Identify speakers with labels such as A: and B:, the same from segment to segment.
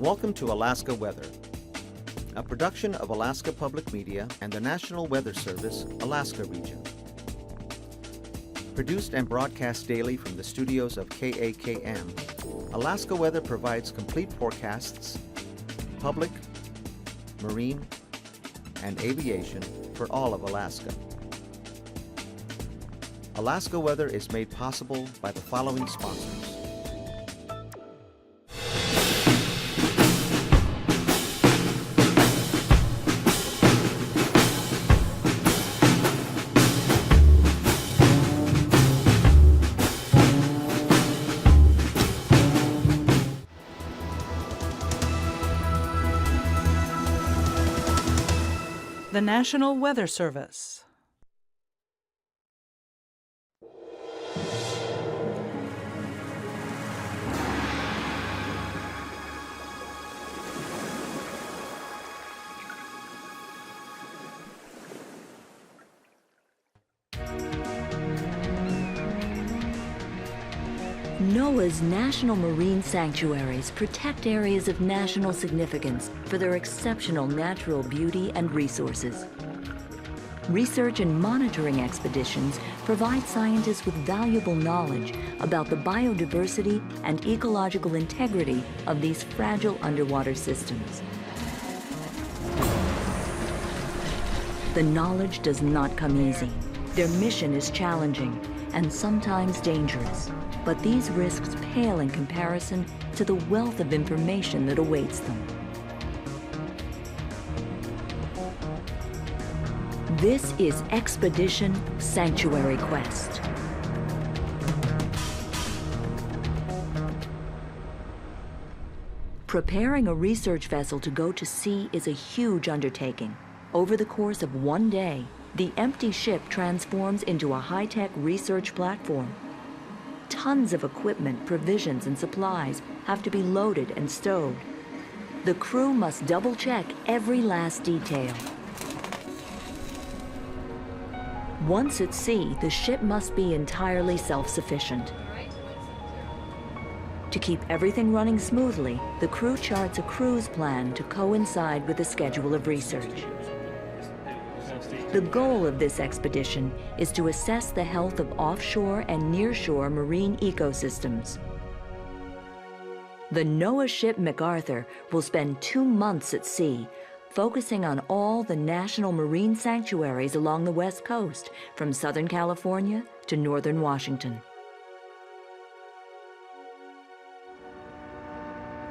A: Welcome to Alaska Weather, a production of Alaska Public Media and the National Weather Service, Alaska Region. Produced and broadcast daily from the studios of KAKM, Alaska Weather provides complete forecasts, public, marine, and aviation for all of Alaska. Alaska Weather is made possible by the following sponsors.
B: The National Weather Service.
C: NOAA's National Marine Sanctuaries protect areas of national significance for their exceptional natural beauty and resources. Research and monitoring expeditions provide scientists with valuable knowledge about the biodiversity and ecological integrity of these fragile underwater systems. The knowledge does not come easy. Their mission is challenging and sometimes dangerous. But these risks pale in comparison to the wealth of information that awaits them. This is Expedition Sanctuary Quest. Preparing a research vessel to go to sea is a huge undertaking. Over the course of one day, the empty ship transforms into a high-tech research platform. Tons of equipment, provisions, and supplies have to be loaded and stowed. The crew must double-check every last detail. Once at sea, the ship must be entirely self-sufficient. To keep everything running smoothly, the crew charts a cruise plan to coincide with the schedule of research. The goal of this expedition is to assess the health of offshore and nearshore marine ecosystems. The NOAA ship MacArthur will spend 2 months at sea, focusing on all the national marine sanctuaries along the West Coast, from Southern California to Northern Washington.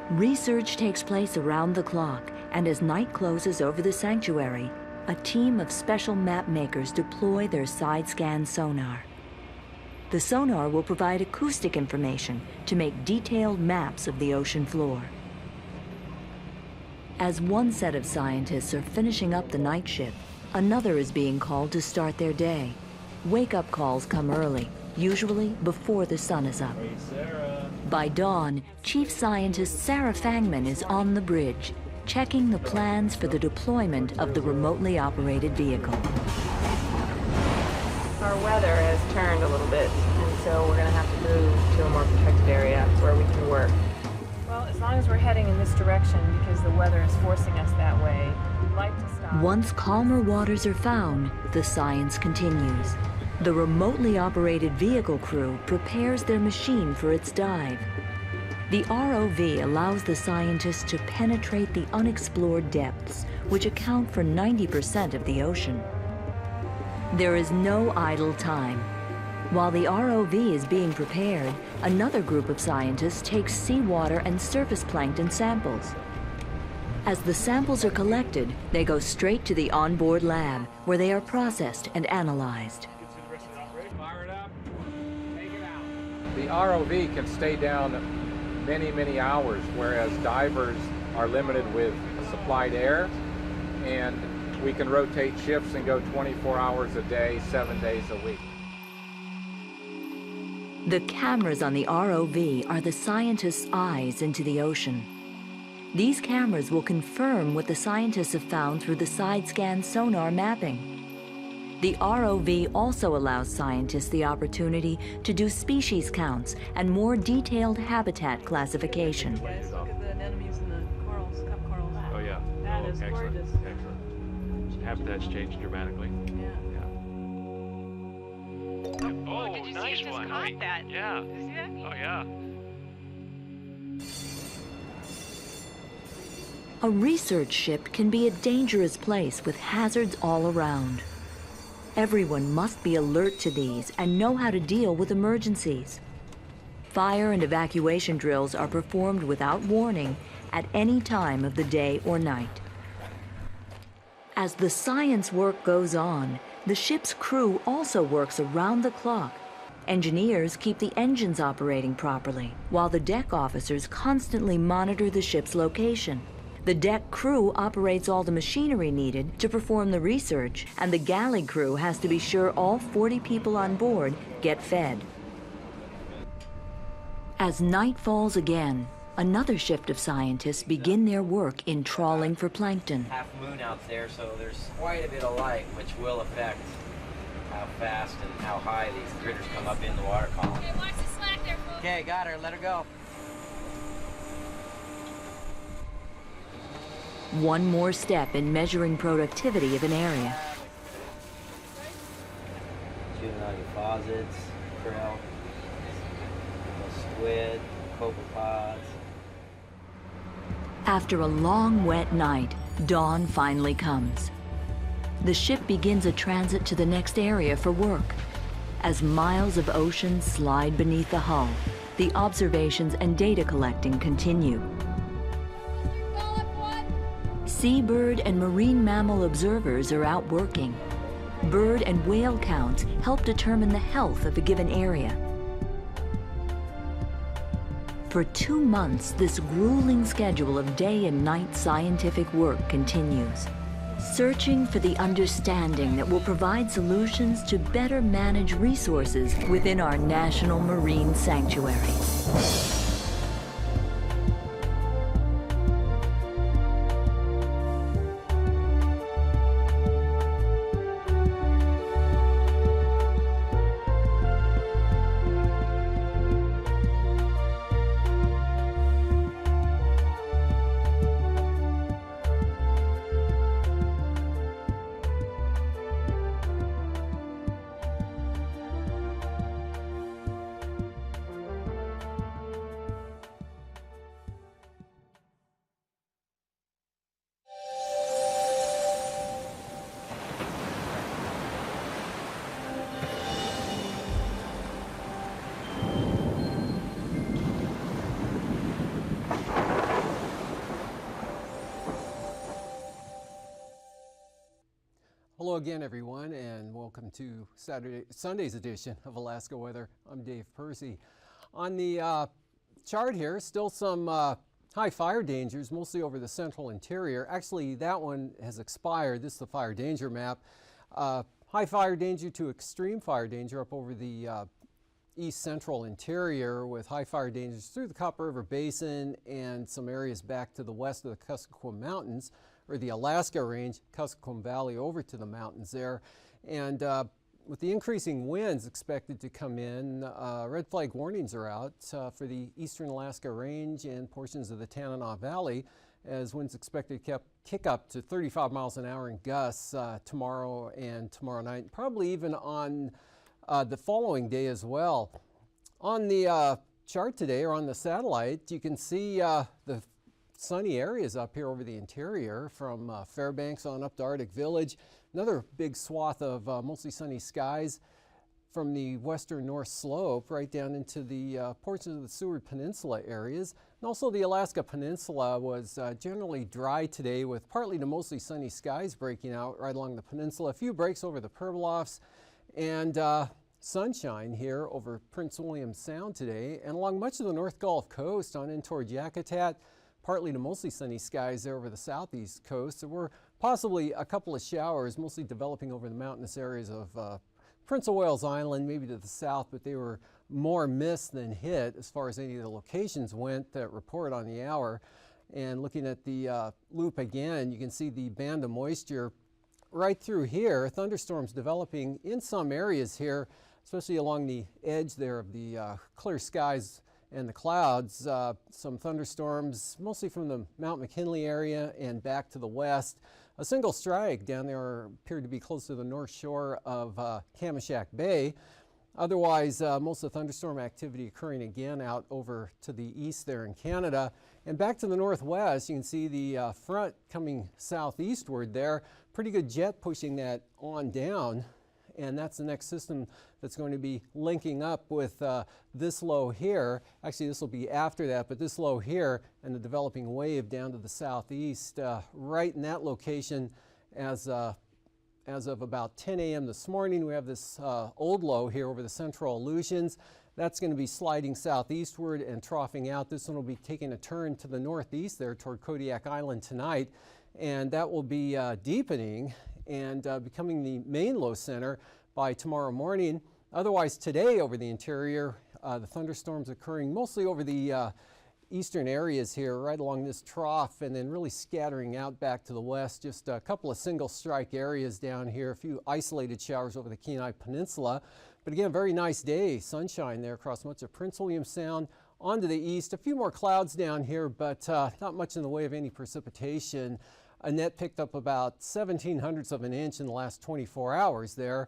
C: Research takes place around the clock, and as night closes over the sanctuary, a team of special map makers deploy their side-scan sonar. The sonar will provide acoustic information to make detailed maps of the ocean floor. As one set of scientists are finishing up the night shift, another is being called to start their day. Wake-up calls come early, usually before the sun is up. By dawn, Chief Scientist Sarah Fangman is on the bridge, checking the plans for the deployment of the remotely operated vehicle.
D: Our weather has turned a little bit, and so we're going to have to move to a more protected area where we can work. Well, as long as we're heading in this direction, because the weather is forcing us that way, we'd like to stop.
C: Once calmer waters are found, the science continues. The remotely operated vehicle crew prepares their machine for its dive. The ROV allows the scientists to penetrate the unexplored depths, which account for 90% of the ocean. There is no idle time. While the ROV is being prepared, another group of scientists takes seawater and surface plankton samples. As the samples are collected, they go straight to the onboard lab, where they are processed and analyzed.
E: The ROV can stay down many hours, whereas divers are limited with supplied air, and we can rotate shifts and go 24 hours a day, 7 days a week.
C: The cameras on the ROV are the scientists' eyes into the ocean. These cameras will confirm what the scientists have found through the side-scan sonar mapping. The ROV also allows scientists the opportunity to do species counts and more detailed habitat classification.
D: Guys, look at the anemones in the coral It's
F: excellent.
D: gorgeous.
F: Excellent. Habitat's changed dramatically.
D: Yeah.
F: Oh,
G: did you
F: nice
G: see it just
F: one.
G: caught
F: Hey,
G: that?
F: Yeah.
G: Did you see that?
F: Oh, yeah.
C: A research ship can be a dangerous place with hazards all around. Everyone must be alert to these and know how to deal with emergencies. Fire and evacuation drills are performed without warning at any time of the day or night. As the science work goes on, the ship's crew also works around the clock. Engineers keep the engines operating properly, while the deck officers constantly monitor the ship's location. The deck crew operates all the machinery needed to perform the research, and the galley crew has to be sure all 40 people on board get fed. As night falls again, another shift of scientists begin their work in trawling for plankton.
H: Half moon out there, so there's quite a bit of light, which will affect how fast and how high these critters come up in the water column.
G: Okay, watch the slack there, folks.
H: Okay, got her. Let her go.
C: One more step in measuring productivity of an area.
H: Juvenile deposits, krill, squid, copepods.
C: After a long, wet night, dawn finally comes. The ship begins a transit to the next area for work. As miles of ocean slide beneath the hull, the observations and data collecting continue. Seabird and marine mammal observers are out working. Bird and whale counts help determine the health of a given area. For 2 months, this grueling schedule of day and night scientific work continues, searching for the understanding that will provide solutions to better manage resources within our national marine sanctuary.
I: Hello again, everyone, and welcome to Sunday's edition of Alaska Weather. I'm Dave Percy. On the chart here, still some high fire dangers, mostly over the central interior. Actually, that one has expired. This is the fire danger map. High fire danger to extreme fire danger up over the east central interior, with high fire dangers through the Copper River Basin and some areas back to the west of the Kuskokwim Mountains, or the Alaska Range, Kuskokwim Valley over to the mountains there. And with the increasing winds expected to come in, red flag warnings are out for the eastern Alaska Range and portions of the Tanana Valley, as winds expected to kick up to 35 miles an hour in gusts tomorrow and tomorrow night, probably even on the following day as well. On the chart today, or on the satellite, you can see the sunny areas up here over the interior, from Fairbanks on up to Arctic Village. Another big swath of mostly sunny skies from the western North Slope right down into the portions of the Seward Peninsula areas. And also the Alaska Peninsula was generally dry today, with partly to mostly sunny skies breaking out right along the peninsula. A few breaks over the Pribilofs, and sunshine here over Prince William Sound today, and along much of the North Gulf Coast on in toward Yakutat. Partly to mostly sunny skies there over the southeast coast. There were possibly a couple of showers, mostly developing over the mountainous areas of Prince of Wales Island, maybe to the south, but they were more mist than hit as far as any of the locations went that report on the hour. And looking at the loop again, you can see the band of moisture right through here. Thunderstorms developing in some areas here, especially along the edge there of the clear skies and the clouds. Some thunderstorms, mostly from the Mount McKinley area and back to the west. A single strike down there appeared to be close to the north shore of Kamishak Bay. Otherwise, most of the thunderstorm activity occurring again out over to the east there in Canada. And back to the northwest, you can see the front coming southeastward there. Pretty good jet pushing that on down. And that's the next system that's going to be linking up with this low here. Actually, this will be after that, but this low here and the developing wave down to the southeast, right in that location as of about 10 a.m. this morning. We have this old low here over the central Aleutians. That's going to be sliding southeastward and troughing out. This one will be taking a turn to the northeast there toward Kodiak Island tonight, and that will be deepening and becoming the main low center by tomorrow morning. Otherwise, today over the interior, the thunderstorms occurring mostly over the eastern areas here, right along this trough, and then really scattering out back to the west. Just a couple of single strike areas down here, a few isolated showers over the Kenai Peninsula. But again, very nice day, sunshine there across much of Prince William Sound. On to the east, a few more clouds down here, but not much in the way of any precipitation. Annette picked up about 0.17 of an inch in the last 24 hours there.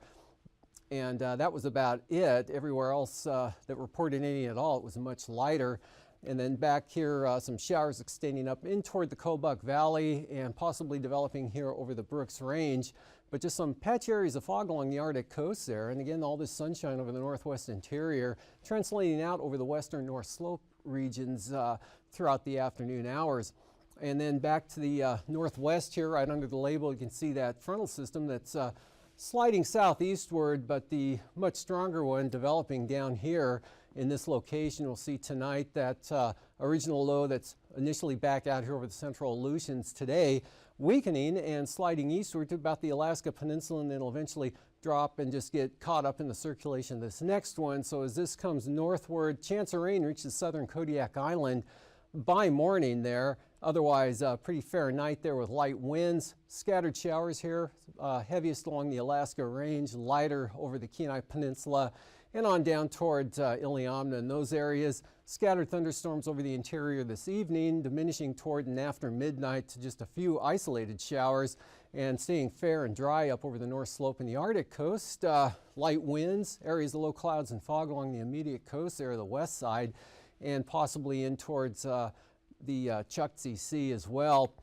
I: And that was about it. Everywhere else that reported any at all, it was much lighter. And then back here, some showers extending up in toward the Kobuk Valley and possibly developing here over the Brooks Range. But just some patchy areas of fog along the Arctic coast there. And again, all this sunshine over the northwest interior, translating out over the western North Slope regions throughout the afternoon hours. And then back to the northwest here, right under the label, you can see that frontal system that's sliding southeastward, but the much stronger one developing down here in this location. We'll see tonight that original low that's initially back out here over the central Aleutians today, weakening and sliding eastward to about the Alaska Peninsula, and then it'll eventually drop and just get caught up in the circulation of this next one. So as this comes northward, chance of rain reaches southern Kodiak Island by morning there. Otherwise, pretty fair night there with light winds. Scattered showers here, heaviest along the Alaska Range, lighter over the Kenai Peninsula, and on down towards Iliamna and those areas. Scattered thunderstorms over the interior this evening, diminishing toward and after midnight to just a few isolated showers, and staying fair and dry up over the North Slope and the Arctic coast. Light winds, areas of low clouds and fog along the immediate coast there, the west side, and possibly in towards the Chukchi Sea as well,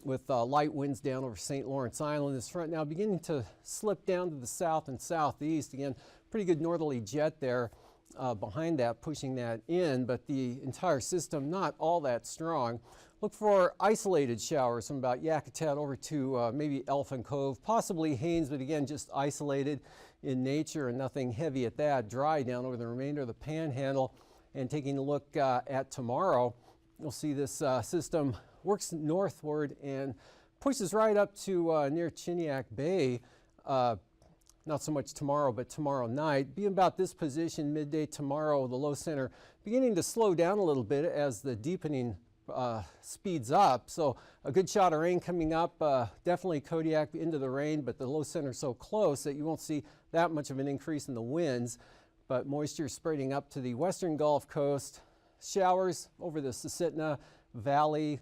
I: with light winds down over St. Lawrence Island. This front now beginning to slip down to the south and southeast. Again, pretty good northerly jet there behind that, pushing that in, but the entire system not all that strong. Look for isolated showers from about Yakutat over to maybe Elephant Cove, possibly Haines, but again, just isolated in nature and nothing heavy at that. Dry down over the remainder of the Panhandle. And taking a look at tomorrow, you'll see this system works northward and pushes right up to near Chiniak Bay. Not so much tomorrow, but tomorrow night. Be about this position midday tomorrow, the low center beginning to slow down a little bit as the deepening speeds up. So a good shot of rain coming up, definitely Kodiak into the rain, but the low center so close that you won't see that much of an increase in the winds. But moisture spreading up to the western Gulf Coast. Showers over the Susitna Valley,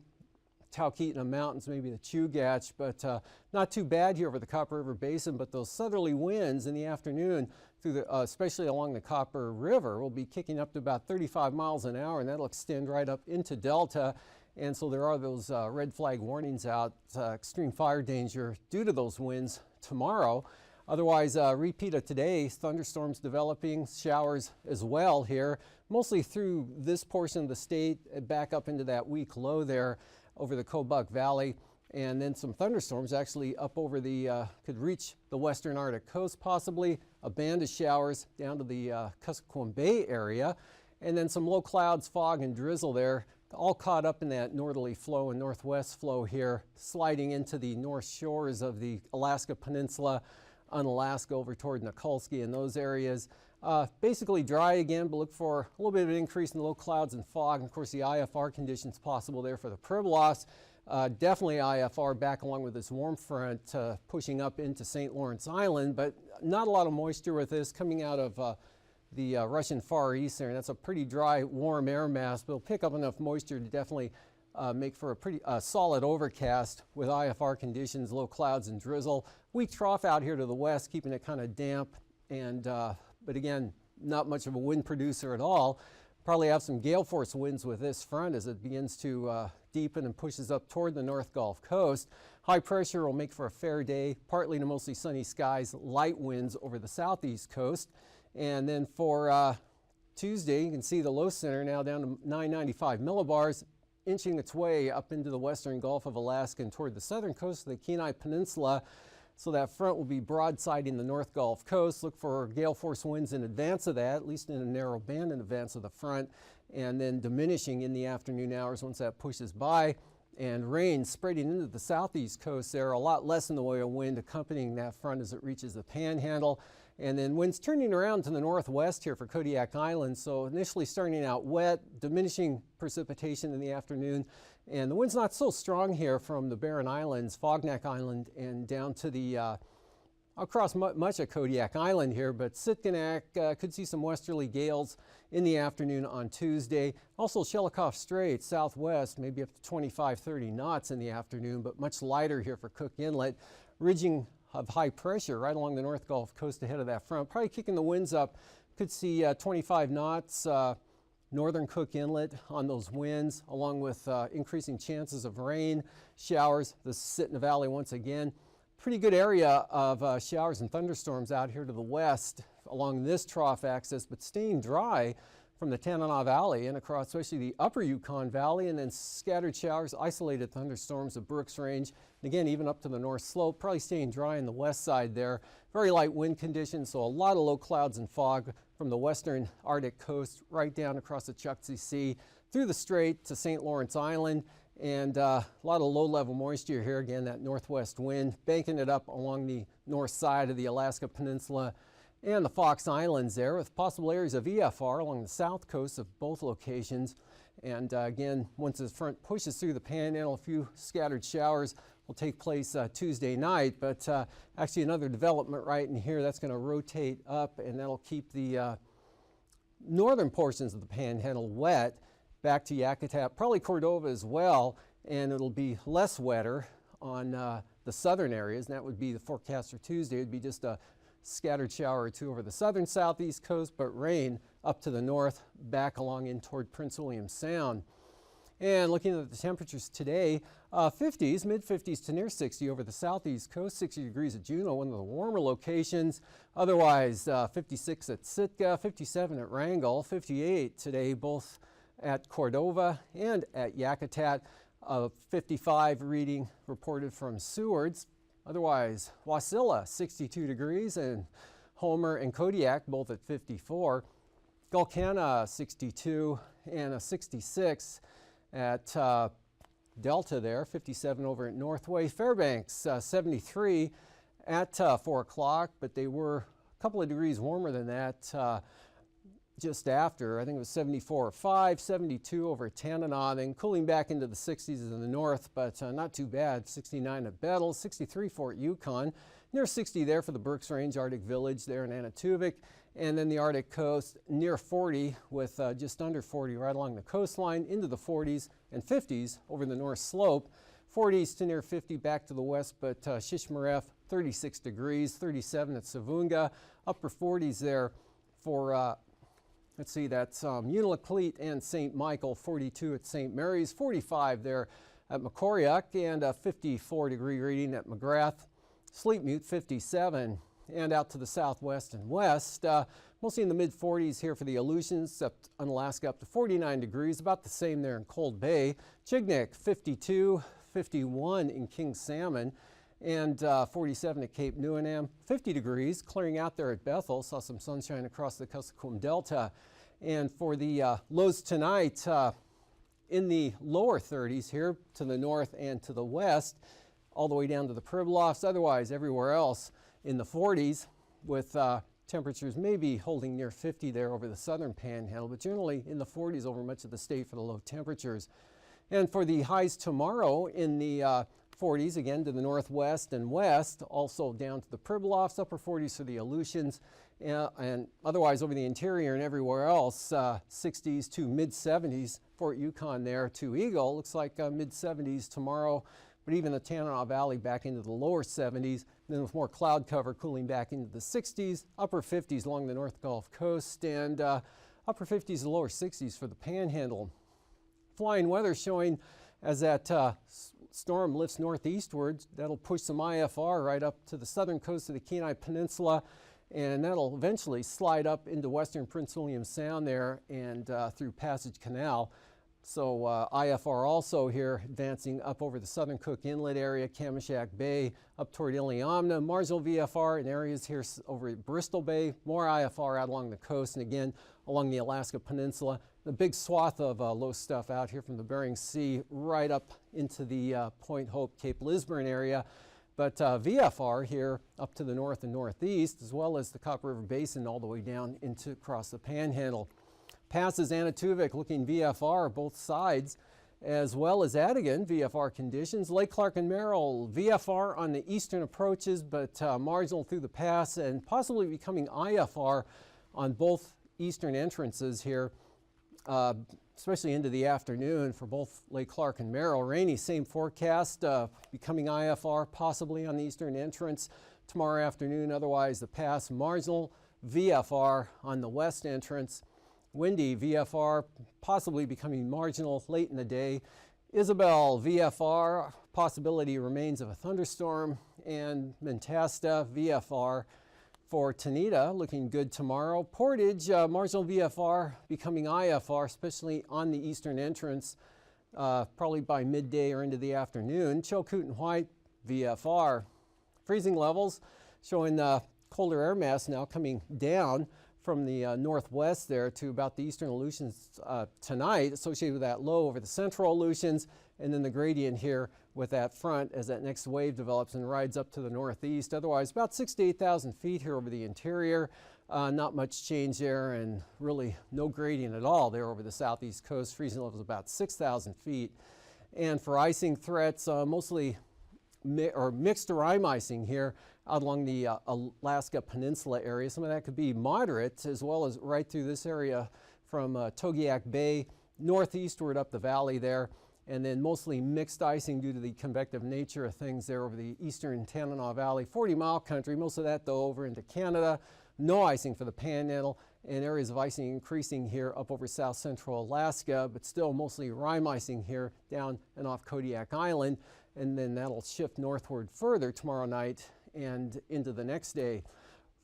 I: Talkeetna Mountains, maybe the Chugach, but not too bad here over the Copper River Basin. But those southerly winds in the afternoon, through the, especially along the Copper River, will be kicking up to about 35 miles an hour, and that'll extend right up into Delta. And so there are those red flag warnings out, extreme fire danger due to those winds tomorrow. Otherwise, repeat of today, thunderstorms developing, showers as well here, mostly through this portion of the state, back up into that weak low there over the Kobuk Valley, and then some thunderstorms actually up over the, could reach the western Arctic coast possibly, a band of showers down to the Kuskokwim Bay area, and then some low clouds, fog, and drizzle there, all caught up in that northerly flow and northwest flow here, sliding into the north shores of the Alaska Peninsula, Unalaska over toward Nikolsky and those areas. Basically dry again, but look for a little bit of an increase in the low clouds and fog. And of course, the IFR conditions possible there for the Pribilos. Definitely IFR back along with this warm front pushing up into St. Lawrence Island, but not a lot of moisture with this coming out of the Russian Far East there, and that's a pretty dry, warm air mass, but it'll pick up enough moisture to definitely make for a pretty solid overcast with IFR conditions, low clouds and drizzle. Weak trough out here to the west, keeping it kind of damp, and but again, not much of a wind producer at all. Probably have some gale force winds with this front as it begins to deepen and pushes up toward the North Gulf Coast. High pressure will make for a fair day, partly to mostly sunny skies, light winds over the southeast coast. And then for Tuesday, you can see the low center now down to 995 millibars, inching its way up into the western Gulf of Alaska and toward the southern coast of the Kenai Peninsula. So that front will be broadsiding the North Gulf Coast. Look for gale force winds in advance of that, at least in a narrow band in advance of the front, and then diminishing in the afternoon hours once that pushes by. And rain spreading into the southeast coast there, a lot less in the way of wind accompanying that front as it reaches the Panhandle. And then winds turning around to the northwest here for Kodiak Island. So initially starting out wet, diminishing precipitation in the afternoon. And the wind's not so strong here from the Barren Islands, Fognak Island, and down to the, across much of Kodiak Island here. But Sitkinak could see some westerly gales in the afternoon on Tuesday. Also Shelikof Strait, southwest, maybe up to 25, 30 knots in the afternoon, but much lighter here for Cook Inlet. Ridging of high pressure right along the North Gulf Coast ahead of that front, probably kicking the winds up. Could see 25 knots northern Cook Inlet on those winds, along with increasing chances of rain, showers. The Sitna Valley once again. Pretty good area of showers and thunderstorms out here to the west along this trough axis, but staying dry from the Tanana Valley and across especially the upper Yukon Valley, and then scattered showers, isolated thunderstorms of Brooks Range. And again, even up to the North Slope, probably staying dry on the west side there. Very light wind conditions, so a lot of low clouds and fog from the western Arctic coast right down across the Chukchi Sea, through the strait to St. Lawrence Island. And a lot of low-level moisture here. Again, that northwest wind banking it up along the north side of the Alaska Peninsula and the Fox Islands there, with possible areas of EFR along the south coast of both locations. And again, once the front pushes through the Panhandle, a few scattered showers will take place Tuesday night. But actually another development right in here that's going to rotate up, and that'll keep the northern portions of the Panhandle wet back to Yakutat, probably Cordova as well, and it'll be less wetter on the southern areas, and that would be the forecast for Tuesday. It would be just a scattered shower or two over the southern southeast coast, but rain up to the north, back along in toward Prince William Sound. And looking at the temperatures today, 50s, mid-50s to near 60 over the southeast coast, 60 degrees at Juneau, one of the warmer locations. Otherwise, 56 at Sitka, 57 at Wrangell, 58 today, both at Cordova and at Yakutat. 55 reading reported from Seward's. Otherwise, Wasilla, 62 degrees, and Homer and Kodiak, both at 54. Gulkana, 62, and a 66 at Delta there, 57 over at Northway. Fairbanks, 73 at 4 o'clock, but they were a couple of degrees warmer than that just after. I think it was 74 or 5, 72 over at Tanana, then cooling back into the 60s in the north, but not too bad. 69 at Bettle, 63 Fort Yukon, near 60 there for the Brooks Range Arctic Village there in Anatuvik, and then the Arctic coast near 40 with just under 40 right along the coastline, into the 40s and 50s over the North Slope. 40s to near 50 back to the west, but Shishmaref, 36 degrees, 37 at Savunga, upper 40s there for let's see, that's Unalakleet and St. Michael, 42 at St. Mary's, 45 there at Macoriac, and a 54-degree reading at McGrath. Sleepmute, 57, and out to the southwest and west. Mostly in the mid-40s here for the Aleutians, up on Alaska up to 49 degrees, about the same there in Cold Bay. Chignik, 52, 51 in King Salmon, and 47 at Cape Newenham, 50 degrees, clearing out there at Bethel. Saw some sunshine across the Kuskokwim Delta. And for the lows tonight, in the lower 30s here to the north and to the west, all the way down to the Pribilofs. Otherwise, everywhere else in the 40s, with temperatures maybe holding near 50 there over the southern Panhandle, but generally in the 40s over much of the state for the low temperatures. And for the highs tomorrow in the 40s again to the northwest and west, also down to the Pribilofs, upper 40s for the Aleutians, and otherwise over the interior and everywhere else, 60s to mid-70s. Fort Yukon there to Eagle, looks like mid-70s tomorrow, but even the Tanana Valley back into the lower 70s, then with more cloud cover cooling back into the 60s, upper 50s along the North Gulf Coast, and upper 50s to lower 60s for the Panhandle. Flying weather showing as that storm lifts northeastward, that'll push some IFR right up to the southern coast of the Kenai Peninsula, and that'll eventually slide up into western Prince William Sound there and through Passage Canal. So IFR also here advancing up over the southern Cook Inlet area, Kamishak Bay, up toward Iliamna, marginal VFR in areas here over at Bristol Bay, more IFR out along the coast, and again along the Alaska Peninsula. The big swath of low stuff out here from the Bering Sea right up into the Point Hope, Cape Lisburne area. But VFR here up to the north and northeast, as well as the Copper River Basin all the way down into across the Panhandle. Passes Anatuvik looking VFR both sides, as well as Adigan VFR conditions. Lake Clark and Merrill VFR on the eastern approaches, but marginal through the pass and possibly becoming IFR on both eastern entrances here, especially into the afternoon for both Lake Clark and Merrill. Rainy, same forecast, becoming IFR possibly on the eastern entrance tomorrow afternoon. Otherwise, the pass marginal VFR on the west entrance. Windy VFR possibly becoming marginal late in the day. Isabel VFR, possibility remains of a thunderstorm, and Mentasta VFR for Tanita looking good tomorrow. Portage marginal VFR becoming IFR, especially on the eastern entrance, probably by midday or into the afternoon. Chilkoot and White VFR. Freezing levels showing colder air mass now coming down from the northwest there to about the eastern Aleutians tonight, associated with that low over the central Aleutians, and then the gradient here with that front as that next wave develops and rides up to the northeast. Otherwise, about 6,000 to 8,000 feet here over the interior. Not much change there, and really no gradient at all there over the southeast coast. Freezing levels about 6,000 feet. And for icing threats, mostly mixed or rime icing here out along the Alaska Peninsula area. Some of that could be moderate, as well as right through this area from Togiak Bay northeastward up the valley there, and then mostly mixed icing due to the convective nature of things there over the eastern Tanana Valley. 40-mile country, most of that though over into Canada. No icing for the Panhandle, and areas of icing increasing here up over south central Alaska, but still mostly rime icing here down and off Kodiak Island, and then that'll shift northward further tomorrow night and into the next day.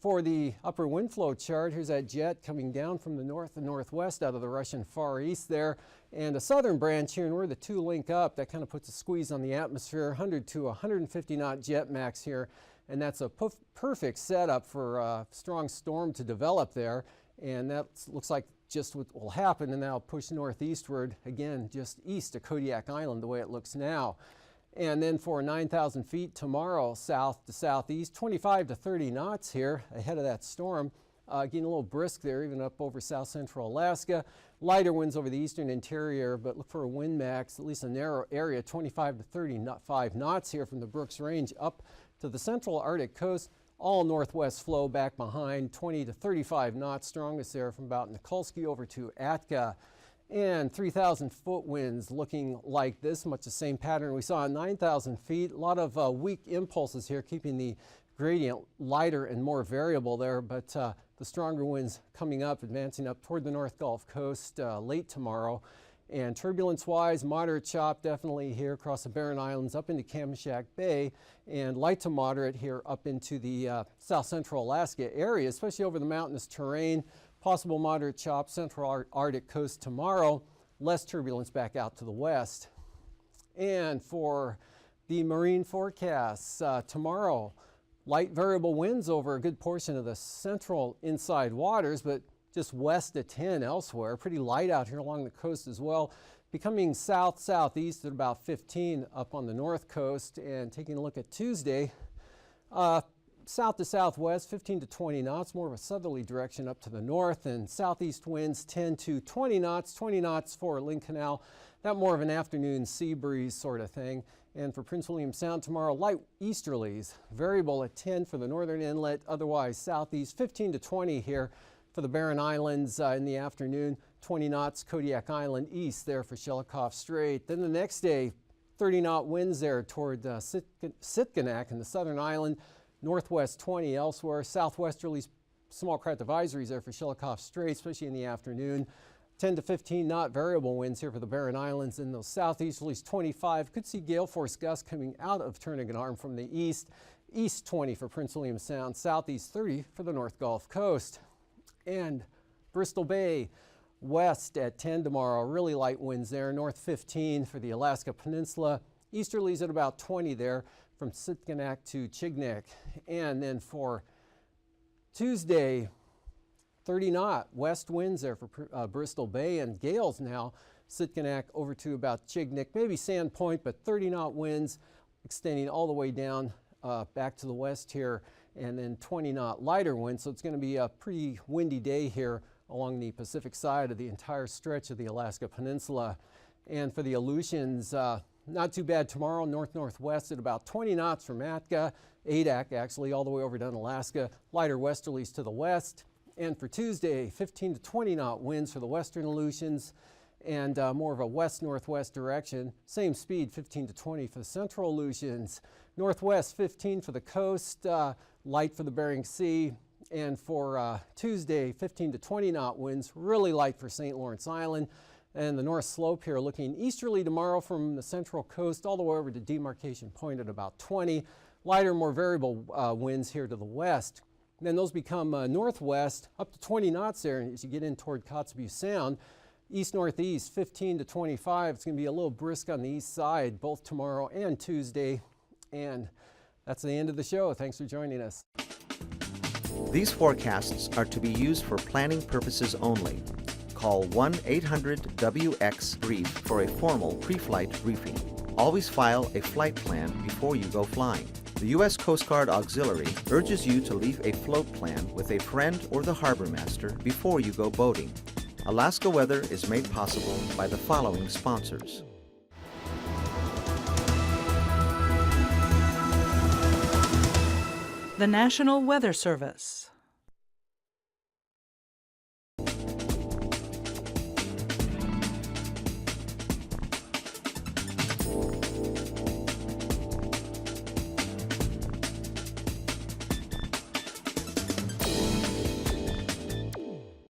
I: For the upper wind flow chart, here's that jet coming down from the north and northwest out of the Russian Far East there, and a southern branch here, and where the two link up, that kind of puts a squeeze on the atmosphere, 100 to 150 knot jet max here, and that's a perfect setup for a strong storm to develop there, and that looks like just what will happen, and that'll push northeastward, again, just east of Kodiak Island the way it looks now. And then for 9,000 feet tomorrow, south to southeast, 25 to 30 knots here ahead of that storm. Getting a little brisk there, even up over south central Alaska. Lighter winds over the eastern interior, but look for a wind max, at least a narrow area, 25 to 35 knots here from the Brooks Range up to the central Arctic coast. All northwest flow back behind, 20 to 35 knots, strongest there from about Nikolsky over to Atka. And 3,000 foot winds looking like this, much the same pattern we saw at 9,000 feet. A lot of weak impulses here, keeping the gradient lighter and more variable there, but the stronger winds coming up, advancing up toward the North Gulf Coast late tomorrow. And turbulence-wise, moderate chop definitely here across the Barren Islands up into Kamishak Bay, and light to moderate here up into the south central Alaska area, especially over the mountainous terrain. Possible moderate chop central Arctic coast tomorrow, less turbulence back out to the west. And for the marine forecasts tomorrow, light variable winds over a good portion of the central inside waters, but just west of 10 elsewhere. Pretty light out here along the coast as well. Becoming south-southeast at about 15 up on the north coast. And taking a look at Tuesday, south to southwest, 15 to 20 knots, more of a southerly direction up to the north, and southeast winds 10 to 20 knots for Lynn Canal. That more of an afternoon sea breeze sort of thing. And for Prince William Sound tomorrow, light easterlies, variable at 10 for the northern inlet, otherwise southeast, 15 to 20 here for the Barren Islands in the afternoon, 20 knots Kodiak Island east there for Shelikof Strait. Then the next day, 30-knot winds there toward Sitkinak in the southern island, northwest 20 elsewhere, southwesterlies, small craft advisories there for Shelikof Strait, especially in the afternoon. 10 to 15 knot variable winds here for the Barren Islands, and those southeasterlies 25. Could see gale force gusts coming out of Turnagain Arm from the east. East 20 for Prince William Sound, southeast 30 for the North Gulf Coast. And Bristol Bay, west at 10 tomorrow, really light winds there. North 15 for the Alaska Peninsula. Easterlies at about 20 there from Sitkinak to Chignik. And then for Tuesday, 30-knot west winds there for Bristol Bay, and gales now Sitkinak over to about Chignik, maybe Sand Point, but 30-knot winds extending all the way down back to the west here, and then 20-knot lighter winds. So it's going to be a pretty windy day here along the Pacific side of the entire stretch of the Alaska Peninsula. And for the Aleutians, not too bad tomorrow, north-northwest at about 20 knots from Atka, Adak actually, all the way over to Unalaska, lighter westerlies to the west. And for Tuesday, 15 to 20 knot winds for the western Aleutians, and more of a west-northwest direction. Same speed, 15 to 20 for the central Aleutians. Northwest, 15 for the coast, light for the Bering Sea. And for Tuesday, 15 to 20 knot winds, really light for St. Lawrence Island. And the north slope here looking easterly tomorrow from the central coast all the way over to Demarcation Point at about 20. Lighter, more variable winds here to the west. Then those become northwest, up to 20 knots there as you get in toward Kotzebue Sound. East-northeast, 15 to 25. It's going to be a little brisk on the east side, both tomorrow and Tuesday. And that's the end of the show. Thanks for joining us.
A: These forecasts are to be used for planning purposes only. Call 1-800-WX-BRIEF for a formal pre-flight briefing. Always file a flight plan before you go flying. The U.S. Coast Guard Auxiliary urges you to leave a float plan with a friend or the harbor master before you go boating. Alaska Weather is made possible by the following sponsors.
B: The National Weather Service.